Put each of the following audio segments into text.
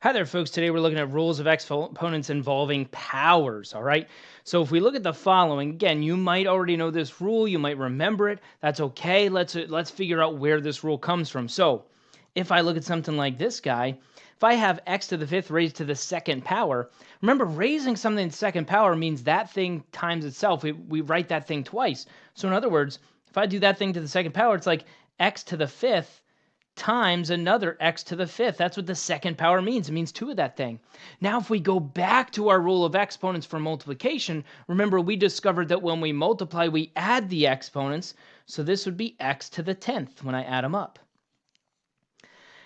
Hi there, folks. Today we're looking at rules of exponents involving powers, all right? So if we look at the following, again, you might already know this rule, you might remember it. That's okay. Let's figure out where this rule comes from. So if I look at something like this guy, if I have x to the fifth raised to the second power, remember raising something to the second power means that thing times itself. We write that thing twice. So in other words, if I do that thing to the second power, it's like x to the fifth times another x to the fifth. That's what the second power means. It means 2 of that thing. Now, if we go back to our rule of exponents for multiplication, remember we discovered that when we multiply, we add the exponents. So this would be x to the 10th when I add them up.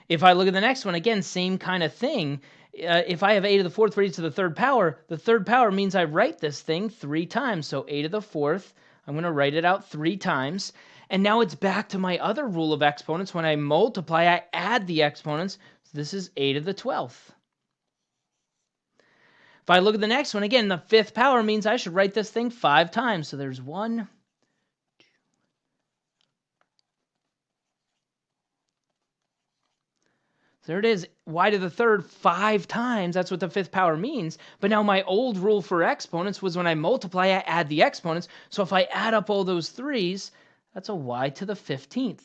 If I look at the next one, again, same kind of thing. If I have a to the fourth raised to the third power means I write this thing 3 times. So a to the fourth, I'm going to write it out 3 times. And now it's back to my other rule of exponents. When I multiply, I add the exponents. So this is a to the 12th. If I look at the next one, again, the fifth power means I should write this thing 5 times. So there's 1, there it is, y to the third 5 times. That's what the fifth power means. But now my old rule for exponents was when I multiply, I add the exponents. So if I add up all those 3's, that's a y to the 15th.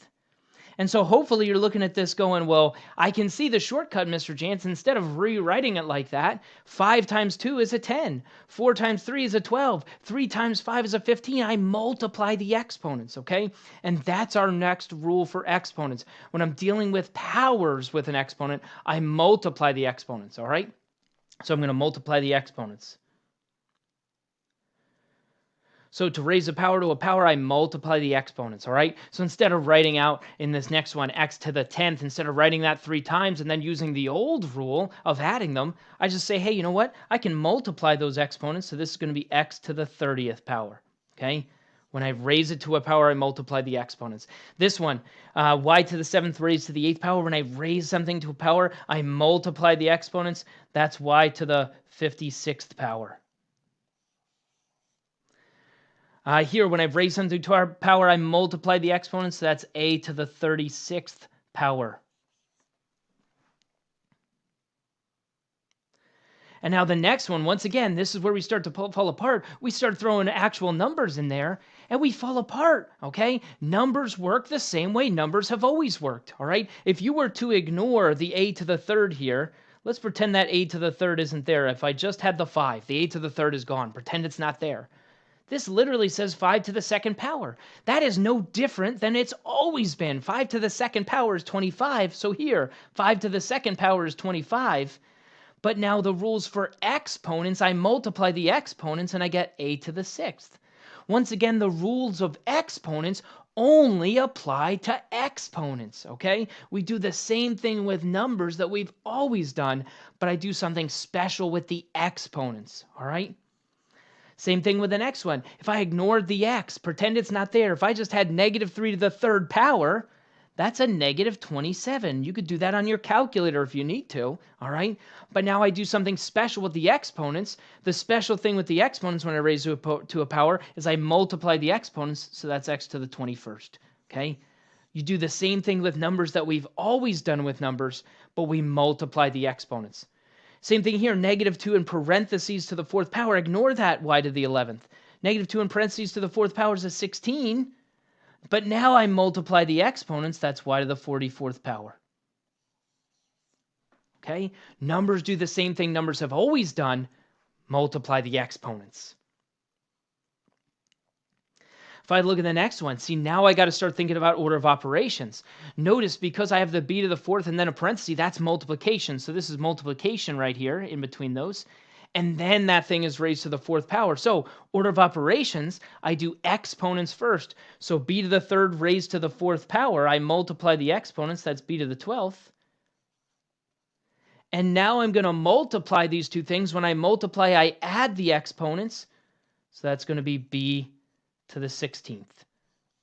And so hopefully you're looking at this going, well, I can see the shortcut, Mr. Jansen. Instead of rewriting it like that, 5 times 2 is a 10. 4 times 3 is a 12. 3 times 5 is a 15. I multiply the exponents, okay? And that's our next rule for exponents. When I'm dealing with powers with an exponent, I multiply the exponents, all right? So I'm going to multiply the exponents. So to raise a power to a power, I multiply the exponents, all right? So instead of writing out in this next one, x to the 10th, instead of writing that 3 times and then using the old rule of adding them, I just say, hey, you know what? I can multiply those exponents, so this is going to be x to the 30th power, okay? When I raise it to a power, I multiply the exponents. This one, y to the 7th raised to the 8th power. When I raise something to a power, I multiply the exponents. That's y to the 56th power. Here, when I've raised something to our power, I multiply the exponents. So that's a to the 36th power. And now the next one, once again, this is where we start to fall apart. We start throwing actual numbers in there, and we fall apart, okay? Numbers work the same way numbers have always worked, all right? If you were to ignore the a to the third here, let's pretend that a to the third isn't there. If I just had the 5, the a to the third is gone. Pretend it's not there. This literally says 5 to the second power. That is no different than it's always been. 5 to the second power is 25. So here, 5 to the second power is 25. But now the rules for exponents, I multiply the exponents and I get a to the 6th. Once again, the rules of exponents only apply to exponents, okay? We do the same thing with numbers that we've always done, but I do something special with the exponents, all right? Same thing with the next one. If I ignored the x, pretend it's not there. If I just had negative 3 to the third power, that's a negative 27. You could do that on your calculator if you need to, all right? But now I do something special with the exponents. The special thing with the exponents when I raise to a power is I multiply the exponents, so that's x to the 21st, okay? You do the same thing with numbers that we've always done with numbers, but we multiply the exponents. Same thing here, negative 2 in parentheses to the 4th power. Ignore that y to the 11th. Negative 2 in parentheses to the 4th power is a 16. But now I multiply the exponents. That's y to the 44th power. Okay? Numbers do the same thing numbers have always done. Multiply the exponents. If I look at the next one, see, now I got to start thinking about order of operations. Notice because I have the b to the 4th and then a parenthesis, that's multiplication. So this is multiplication right here in between those. And then that thing is raised to the 4th power. So order of operations, I do exponents first. So b to the 3rd raised to the 4th power, I multiply the exponents, that's b to the 12th. And now I'm going to multiply these two things. When I multiply, I add the exponents. So that's going to be b to the 16th.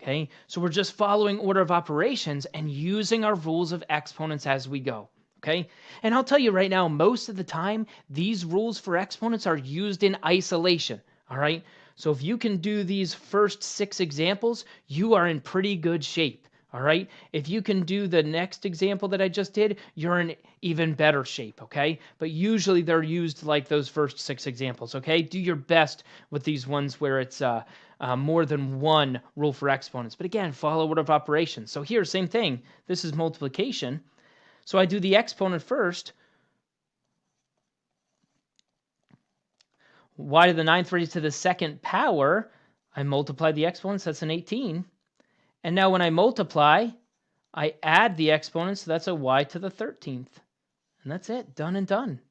Okay, so we're just following order of operations and using our rules of exponents as we go. Okay, and I'll tell you right now, most of the time, these rules for exponents are used in isolation. All right, so if you can do these first 6 examples, you are in pretty good shape. All right. If you can do the next example that I just did, you're in even better shape. Okay. But usually they're used like those first 6 examples. Okay. Do your best with these ones where it's more than one rule for exponents. But again, follow order of operations. So here, same thing. This is multiplication. So I do the exponent first. Y to the 9th raised to the 2nd power. I multiply the exponents. That's an 18. And now when I multiply, I add the exponents, so that's a y to the 13th. And that's it, done and done.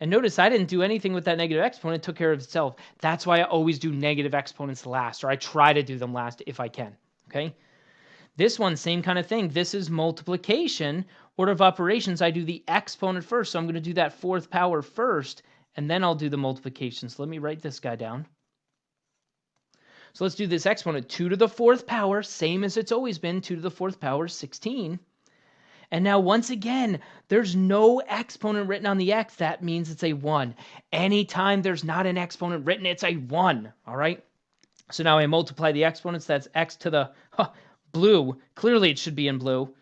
And notice I didn't do anything with that negative exponent, it took care of itself. That's why I always do negative exponents last, or I try to do them last if I can, okay? This one, same kind of thing. This is multiplication. Order of operations, I do the exponent first, so I'm going to do that 4th power first, and then I'll do the multiplication. So let me write this guy down. So let's do this exponent. 2 to the 4th power, same as it's always been, 2 to the 4th power, 16. And now once again, there's no exponent written on the x. That means it's a 1. Anytime there's not an exponent written, it's a 1, all right? So now I multiply the exponents. That's x to the blue. Clearly it should be in blue.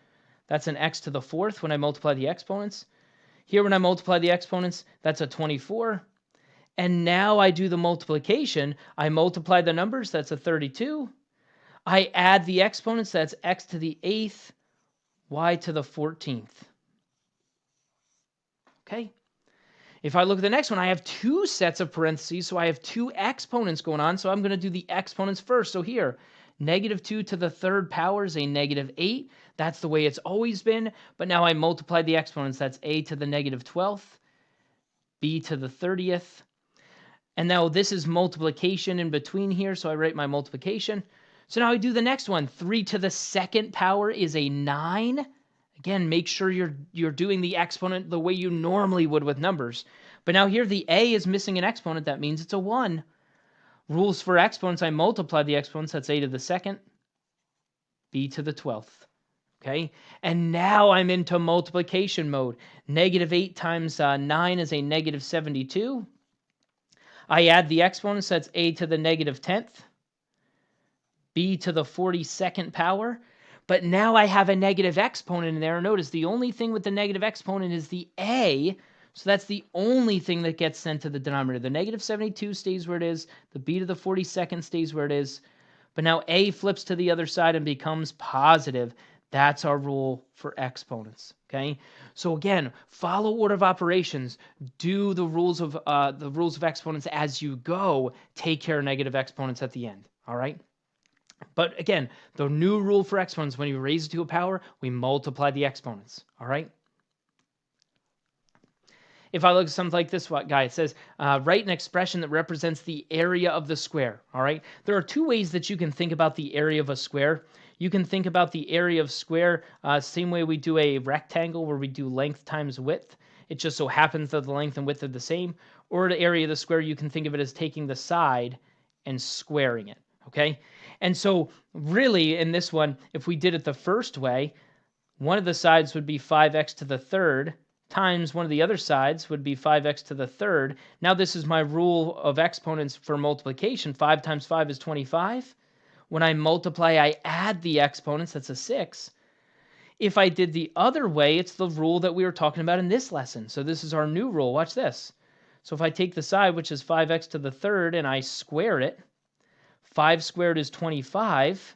That's an x to the 4th when I multiply the exponents. Here when I multiply the exponents, that's a 24. And now I do the multiplication. I multiply the numbers, that's a 32. I add the exponents, that's x to the 8th, y to the 14th. Okay? If I look at the next one, I have 2 sets of parentheses, so I have 2 exponents going on, so I'm going to do the exponents first. So here, negative 2 to the 3rd power is a negative 8. That's the way it's always been, but now I multiply the exponents. That's a to the negative 12th, b to the 30th, and now this is multiplication in between here, so I write my multiplication. So now I do the next one. 3 to the 2nd power is a 9. Again, make sure you're doing the exponent the way you normally would with numbers. But now here the a is missing an exponent. That means it's a 1. Rules for exponents, I multiply the exponents. That's a to the 2nd, b to the 12th. Okay, and now I'm into multiplication mode. Negative 8 times 9 is a negative 72. I add the exponents, that's a to the negative 10th, b to the 42nd power. But now I have a negative exponent in there. Notice the only thing with the negative exponent is the a. So that's the only thing that gets sent to the denominator. The negative 72 stays where it is. The b to the 42nd stays where it is. But now a flips to the other side and becomes positive. That's our rule for exponents, okay? So again, follow order of operations. Do the rules of exponents as you go. Take care of negative exponents at the end, all right? But again, the new rule for exponents, when you raise it to a power, we multiply the exponents, all right? If I look at something like this guy, it says, write an expression that represents the area of the square, all right? There are 2 ways that you can think about the area of a square. You can think about the area of square same way we do a rectangle where we do length times width. It just so happens that the length and width are the same. Or the area of the square, you can think of it as taking the side and squaring it, okay? And so really in this one, if we did it the first way, one of the sides would be 5x to the 3rd times one of the other sides would be 5x to the 3rd. Now this is my rule of exponents for multiplication. 5 times 5 is 25. When I multiply, I add the exponents. That's a 6. If I did the other way, it's the rule that we were talking about in this lesson. So this is our new rule. Watch this. So if I take the side, which is 5x to the 3rd, and I square it, 5 squared is 25.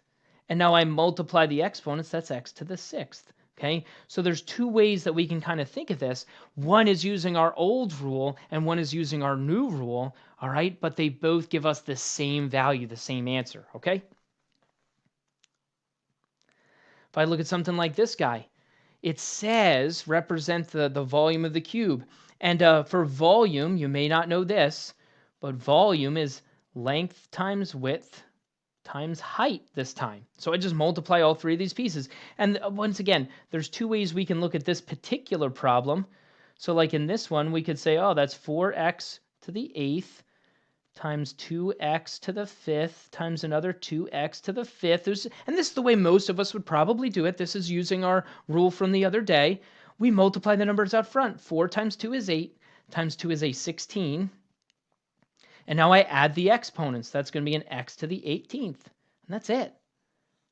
And now I multiply the exponents. That's x to the 6th. Okay, so there's 2 ways that we can kind of think of this. One is using our old rule, and one is using our new rule, all right? But they both give us the same value, the same answer, okay? If I look at something like this guy, it says represent the volume of the cube. And for volume, you may not know this, but volume is length times width times height this time. So I just multiply all 3 of these pieces. And once again, there's 2 ways we can look at this particular problem. So like in this one, we could say, oh, that's 4x to the 8th times 2x to the 5th times another 2x to the 5th. And this is the way most of us would probably do it. This is using our rule from the other day. We multiply the numbers out front. 4 times 2 is 8, times 2 is a 16. And now I add the exponents. That's going to be an x to the 18th. And that's it.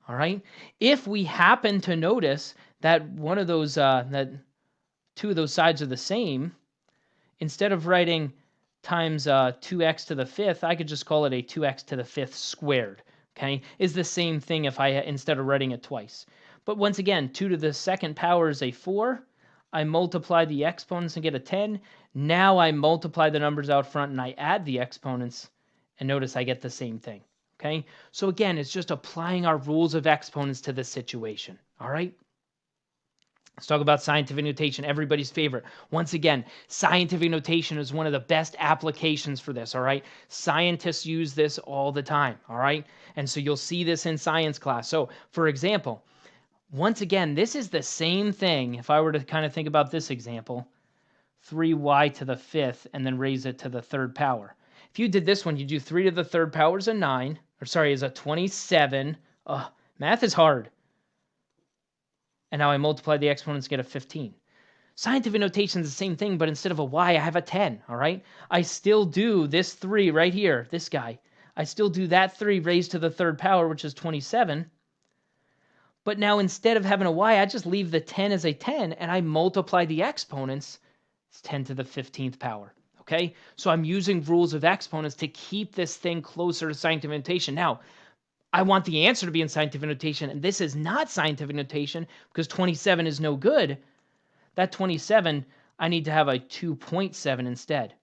All right. If we happen to notice that one of those, that two of those sides are the same, instead of writing times 2x to the fifth, I could just call it a 2x to the fifth squared. Okay, is the same thing if I instead of writing it twice. But once again, 2 to the second power is a 4. I multiply the exponents and get a 10. Now I multiply the numbers out front and I add the exponents, and notice I get the same thing. Okay, so again, it's just applying our rules of exponents to the situation. All right. Let's talk about scientific notation, everybody's favorite. Once again, scientific notation is one of the best applications for this, all right? Scientists use this all the time, all right? And so you'll see this in science class. So, for example, once again, this is the same thing. If I were to kind of think about this example, 3y to the fifth and then raise it to the third power. If you did this one, you do 3 to the third power is a 9, or sorry, is a 27. Math is hard. And now I multiply the exponents, get a 15. Scientific notation is the same thing, but instead of a y, I have a 10, all right? I still do this 3 right here, this guy. I still do that 3 raised to the third power, which is 27. But now instead of having a y, I just leave the 10 as a 10, and I multiply the exponents. It's 10 to the 15th power, okay? So I'm using rules of exponents to keep this thing closer to scientific notation. Now, I want the answer to be in scientific notation, and this is not scientific notation because 27 is no good. That 27, I need to have a 2.7 instead.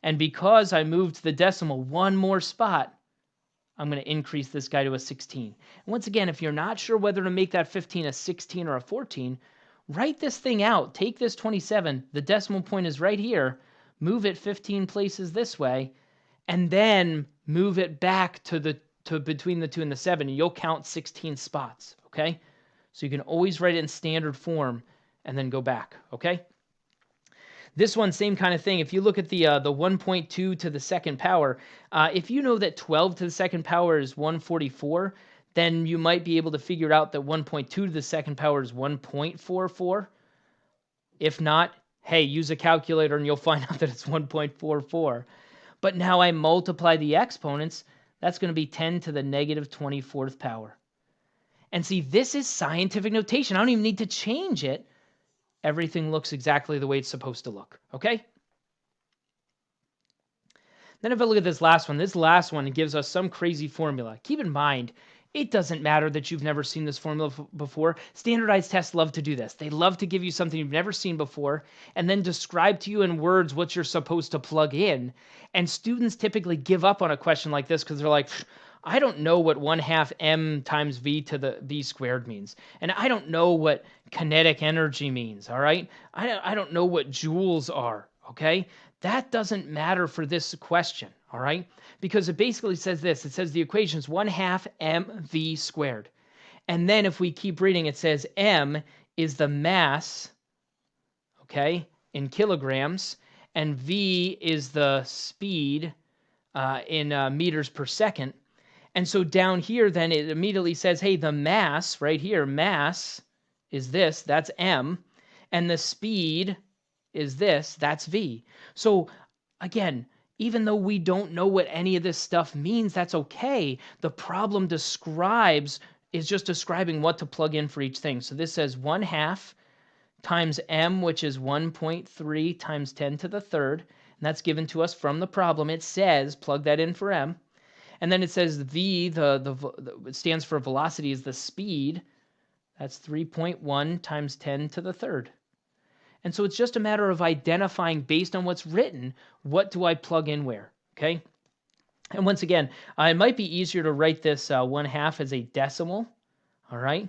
And because I moved the decimal one more spot, I'm going to increase this guy to a 16. And once again, if you're not sure whether to make that 15 a 16 or a 14, write this thing out. Take this 27, the decimal point is right here, move it 15 places this way, and then move it back to between the 2 and the 7, and you'll count 16 spots, okay? So you can always write it in standard form and then go back, okay? This one, same kind of thing. If you look at the 1.2 to the second power, if you know that 12 to the second power is 144, then you might be able to figure out that 1.2 to the second power is 1.44. If not, hey, use a calculator and you'll find out that it's 1.44. But now I multiply the exponents. That's going to be 10 to the negative 24th power. And see, this is scientific notation. I don't even need to change it. Everything looks exactly the way it's supposed to look, okay? Then if I look at this last one gives us some crazy formula. Keep in mind, it doesn't matter that you've never seen this formula before. Standardized tests love to do this. They love to give you something you've never seen before and then describe to you in words what you're supposed to plug in. And students typically give up on a question like this because they're like, I don't know what 1/2 m times v to the v squared means. And I don't know what kinetic energy means, all right? I don't know what joules are, okay? That doesn't matter for this question, all right? Because it basically says this. It says the equation is 1/2 mv squared. And then if we keep reading, it says m is the mass, okay, in kilograms, and v is the speed in meters per second. And so down here, then it immediately says, hey, the mass right here, mass is this, that's m, and the speed is this, that's v. So again, even though we don't know what any of this stuff means, that's okay. The problem is just describing what to plug in for each thing. So this says 1/2 times m, which is 1.3 times 10 to the third. And that's given to us from the problem. It says, plug that in for m. And then it says v, it stands for velocity, is the speed. That's 3.1 times 10 to the third. And so it's just a matter of identifying, based on what's written, what do I plug in where, okay? And once again, it might be easier to write this 1/2 as a decimal, all right?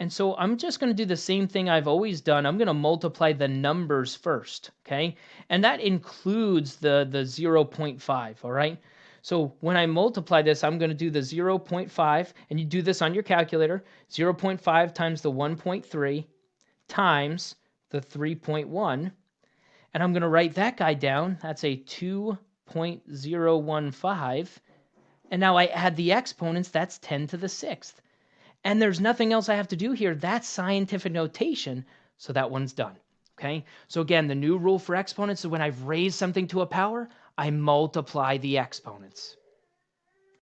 And so I'm just going to do the same thing I've always done. I'm going to multiply the numbers first, okay? And that includes the 0.5, all right? So when I multiply this, I'm going to do the 0.5, and you do this on your calculator, 0.5 times the 1.3 times the 3.1, and I'm going to write that guy down. That's a 2.015, and now I add the exponents. That's 10 to the 6th. And there's nothing else I have to do here. That's scientific notation, so that one's done. Okay? So again, the new rule for exponents is when I've raised something to a power, I multiply the exponents.